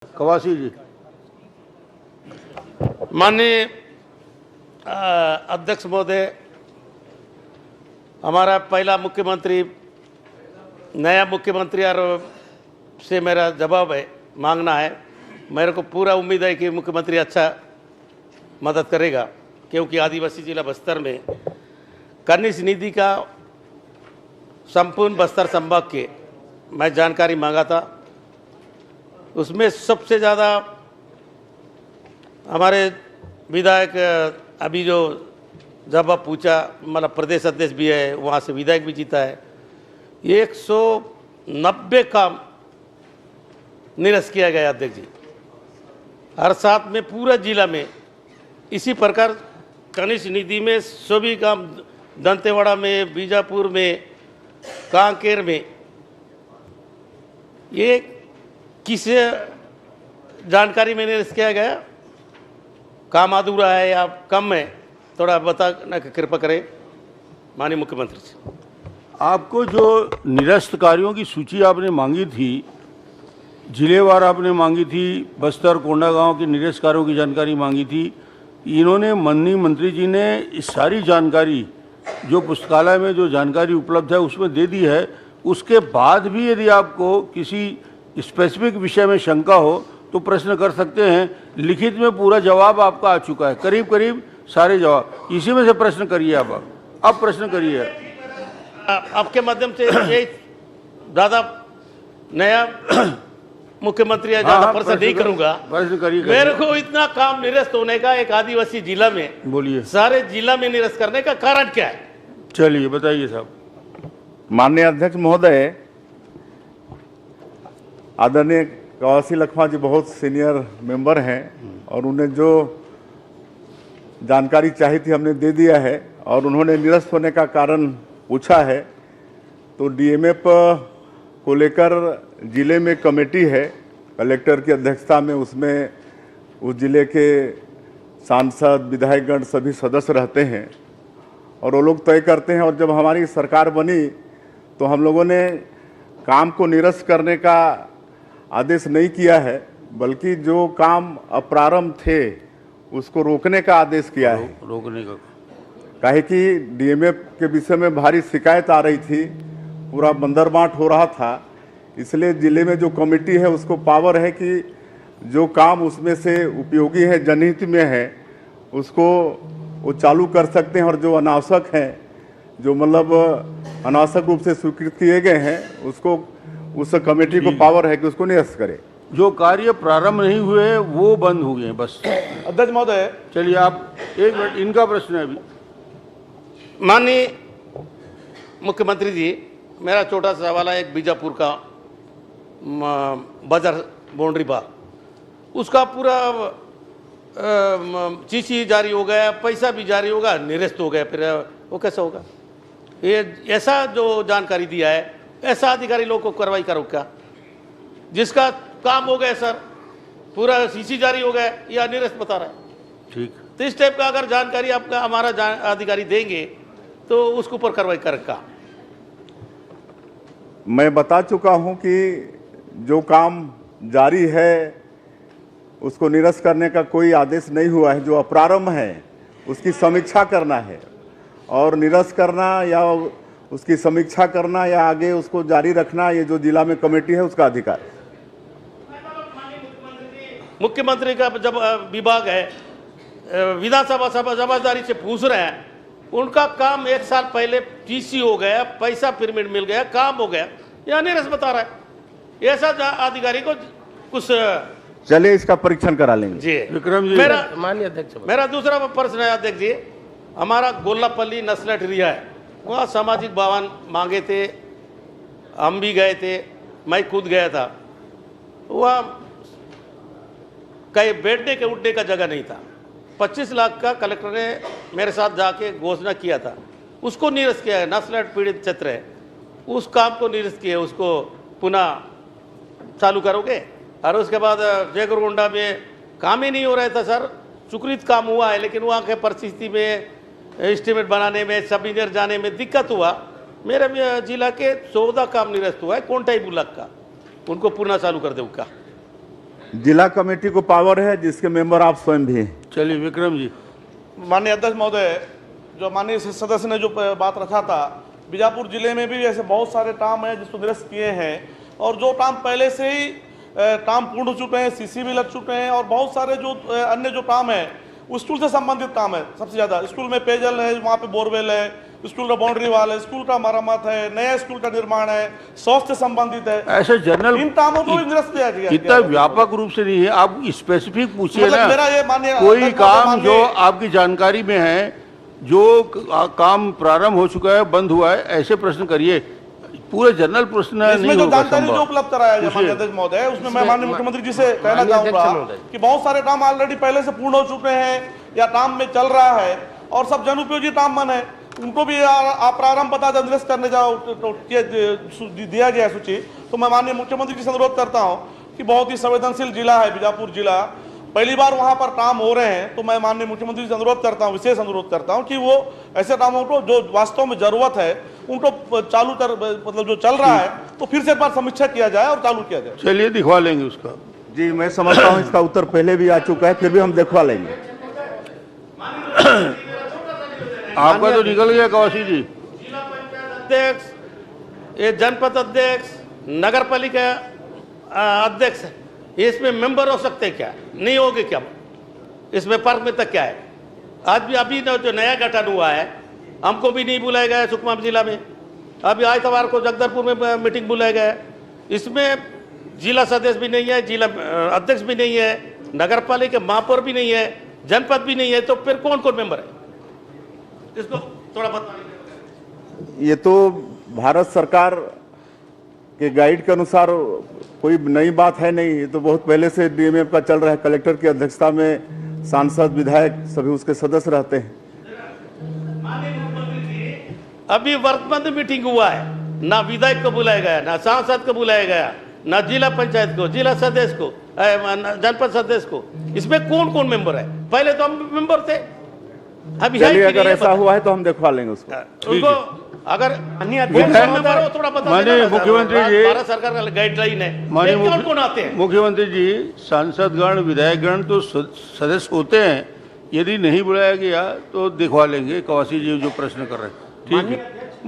कवासी जी। माननीय अध्यक्ष महोदय, हमारा पहला मुख्यमंत्री, नया मुख्यमंत्री और से मेरा जवाब है मांगना है। मेरे को पूरा उम्मीद है कि मुख्यमंत्री अच्छा मदद करेगा, क्योंकि आदिवासी जिला बस्तर में कनिष्ठ निधि का संपूर्ण बस्तर संभाग के मैं जानकारी मांगा था। उसमें सबसे ज़्यादा हमारे विधायक अभी जो जवाब पूछा, मतलब प्रदेश अध्यक्ष भी है, वहाँ से विधायक भी जीता है। 190 काम निरस्त किया गया अध्यक्ष जी। हर साथ में पूरा जिला में इसी प्रकार कनिष्ठ निधि में सभी काम दंतेवाड़ा में, बीजापुर में, कांकेर में, ये किस जानकारी में निरस्त किया गया, काम अधूरा है या कम है, थोड़ा बताना कृपा करें माननीय मुख्यमंत्री जी। आपको जो निरस्त कार्यों की सूची आपने मांगी थी, जिलेवार आपने मांगी थी, बस्तर कोंडागांव के निरस्त कार्यों की जानकारी मांगी थी। इन्होंने माननीय मंत्री जी ने इस सारी जानकारी जो पुस्तकालय में जो जानकारी उपलब्ध है उसमें दे दी है। उसके बाद भी यदि आपको किसी स्पेसिफिक विषय में शंका हो तो प्रश्न कर सकते हैं। लिखित में पूरा जवाब आपका आ चुका है, करीब करीब सारे जवाब। इसी में से प्रश्न करिए आप। अब प्रश्न करिए। आपके माध्यम से ये ज़्यादा नया मुख्यमंत्री है, ज़्यादा प्रश्न नहीं करूंगा। प्रश्न करिए। मेरे को इतना काम निरस्त होने का एक आदिवासी जिला में, बोलिए, सारे जिला में निरस्त करने का कारण क्या है? चलिए बताइए साहब। माननीय अध्यक्ष महोदय, आदरणीय कवासी लखमा जी बहुत सीनियर मेंबर हैं और उन्हें जो जानकारी चाहिए थी हमने दे दिया है। और उन्होंने निरस्त होने का कारण पूछा है, तो डीएमएफ को लेकर जिले में कमेटी है कलेक्टर की अध्यक्षता में। उसमें उस जिले के सांसद, विधायकगण सभी सदस्य रहते हैं और वो लोग तय करते हैं। और जब हमारी सरकार बनी तो हम लोगों ने काम को निरस्त करने का आदेश नहीं किया है, बल्कि जो काम अप्रारंभ थे उसको रोकने का आदेश किया है। रोकने का काहे कि डीएमएफ के विषय में भारी शिकायत आ रही थी, पूरा बंदरबाट हो रहा था। इसलिए जिले में जो कमेटी है उसको पावर है कि जो काम उसमें से उपयोगी है, जनहित में है, उसको वो चालू कर सकते हैं। और जो अनावश्यक हैं, जो मतलब अनावश्यक रूप से स्वीकृत किए गए हैं, उसको उस कमेटी को पावर है कि उसको निरस्त करे। जो कार्य प्रारंभ नहीं हुए वो बंद हो गए हैं बस। अध्यक्ष महोदय, चलिए आप एक मिनट, इनका प्रश्न है अभी। माननीय मुख्यमंत्री जी, मेरा छोटा सा सवाल है। एक बीजापुर का बाजार बाउंड्री बार, उसका पूरा चीची जारी हो गया, पैसा भी जारी होगा, निरस्त हो गया, फिर वो कैसा होगा? ये ऐसा जो जानकारी दिया है, ऐसा अधिकारी लोग को कार्रवाई करो क्या? जिसका काम हो गया सर, पूरा सीसी जारी हो गया या निरस्त बता रहा है। ठीक, तो इस टाइप का अगर जानकारी आपका हमारा अधिकारी देंगे तो उसके ऊपर कार्रवाई करेगा। मैं बता चुका हूं कि जो काम जारी है उसको निरस्त करने का कोई आदेश नहीं हुआ है। जो अप्रारंभ है उसकी समीक्षा करना है, और निरस्त करना या उसकी समीक्षा करना या आगे उसको जारी रखना, ये जो जिला में कमेटी है उसका अधिकार है। मुख्यमंत्री का जब विभाग है, विधानसभा सभा जवाबदारी से पूछ रहे हैं, उनका काम 1 साल पहले टीसी हो गया, पैसा पिरामिड मिल गया, काम हो गया, या निरस्त बता रहा है। ऐसा अधिकारी को कुछ चलिए इसका परीक्षण करा लेंगे। जी विक्रम जी। मेरा माननीय अध्यक्ष, मेरा दूसरा प्रश्न है अध्यक्ष जी। हमारा गोल्लापल्ली नस्लट एरिया है, वहाँ सामाजिक भवन मांगे थे, हम भी गए थे, मैं खुद गया था। वहाँ कहीं बैठने के उठने का जगह नहीं था। 25 लाख का कलेक्टर ने मेरे साथ जाके घोषणा किया था, उसको निरस्त किया है। नस्लट पीड़ित क्षेत्र है, उस काम को निरस्त किया, उसको पुनः चालू करोगे? और उसके बाद जयगुरगोंडा में काम ही नहीं हो रहा था सर, सुकृत काम हुआ है, लेकिन वहाँ के परिस्थिति में एस्टीमेट बनाने में, सब इंजीनियर जाने में दिक्कत हुआ। मेरे जिला के 14 काम निरस्त हुआ है कोंटाई बुलाक का, उनको पुनः चालू कर दे उसका। जिला कमेटी को पावर है जिसके मेंबर आप स्वयं भी हैं। चलिए विक्रम जी। माननीय अध्यक्ष महोदय, जो माननीय सदस्य ने जो बात रखा था, बीजापुर जिले में भी ऐसे बहुत सारे काम हैं जिसको निरस्त किए हैं, और जो काम पहले से ही काम पूर्ण हो चुके हैं, सीसी भी लग चुके हैं, और बहुत सारे जो अन्य जो काम है वो स्कूल से संबंधित काम है। सबसे ज़्यादा स्कूल में पेयजल है, वहाँ पे बोरवेल है, स्कूल का बाउंड्री वाल है, स्कूल का मरम्मत है, नया स्कूल का निर्माण है, स्वास्थ्य से संबंधित है। ऐसे जनरल इन कामों को भी निरस्त किया गया। इतना व्यापक रूप से नहीं है, आप स्पेसिफिक पूछिए मतलब ना। मेरा ये माननीय कोई अध्यक्ष काम महोदय जो आपकी जानकारी में है, जो काम प्रारंभ हो चुका है, बंद हुआ है, ऐसे प्रश्न करिए। पूरे जनरल प्रश्न इसमें नहीं जो होगा जानकारी जो संभव। उपलब्ध कराया गया माननीय अध्यक्ष महोदय, उसमें मैं माननीय मुख्यमंत्री जी से कहना चाहूंगा कि बहुत सारे काम ऑलरेडी पहले से पूर्ण हो चुके हैं या काम में चल रहा है, और सब जनउपयोगी काम मन है, उनको भी आप प्रारंभ बता दें, निरस्त करने जाओ दिया गया सूची। तो मैं माननीय मुख्यमंत्री जी से अनुरोध करता हूं कि बहुत ही संवेदनशील जिला है बीजापुर जिला, पहली बार वहां पर काम हो रहे हैं, तो मैं माननीय मुख्यमंत्री से अनुरोध करता हूं, विशेष अनुरोध करता हूं कि वो ऐसे कामों को जो वास्तव में जरूरत है उनको चालू कर, मतलब जो चल रहा है तो फिर से एक बार समीक्षा किया जाए और चालू किया जाए। चलिए दिखवा लेंगे उसका। जी, मैं समझता हूँ इसका उत्तर पहले भी आ चुका है, फिर भी हम दिखवा लेंगे। आपका तो निकल गया कौशी जी। अध्यक्ष, ये जनपद अध्यक्ष, नगर पालिका अध्यक्ष, इसमें मेंबर हो सकते हैं क्या? नहीं होगे क्या? इसमें पारदर्शिता क्या है? आज भी अभी जो नया गठन हुआ है, हमको भी नहीं बुलाया गया है सुकमा जिला में। अभी आइतवार को जगदलपुर में मीटिंग बुलाया गया है, इसमें जिला सदस्य भी नहीं है, जिला अध्यक्ष भी नहीं है, नगर पालिका महापौर भी नहीं है, जनपद भी नहीं है, तो फिर कौन कौन मेंबर है? इसको थोड़ा बताइए। ये तो भारत सरकार के गाइड के अनुसार कोई नई बात है नहीं, ये तो बहुत पहले से डीएमएफ का चल रहा है। कलेक्टर की अध्यक्षता में सांसद विधायक सभी उसके सदस्य रहते हैं। अभी वर्तमान मीटिंग हुआ है, ना विधायक को बुलाया गया, ना सांसद को बुलाया गया, ना जिला पंचायत को, जिला सदस्य को, जनपद सदस्य को। इसमें कौन कौन मेंबर है? पहले तो हम मेंबर थे, अभी है चलिए, कि अगर नहीं है ऐसा पता। हुआ है तो हम दिखवा लेंगे उसको। उनको अगर मेंबर हो थोड़ा बता माननीय देना ना, मुख्यमंत्री जी, भारत सरकार का गाइडलाइन है, माननीय लेकिन कौन कौन आते हैं? मुख्यमंत्री जी, सांसदगण विधायकगण तो सदस्य होते हैं, यदि नहीं बुलाया गया तो दिखवा लेंगे। कौशी जी जो प्रश्न कर रहे हैं, ठीक है।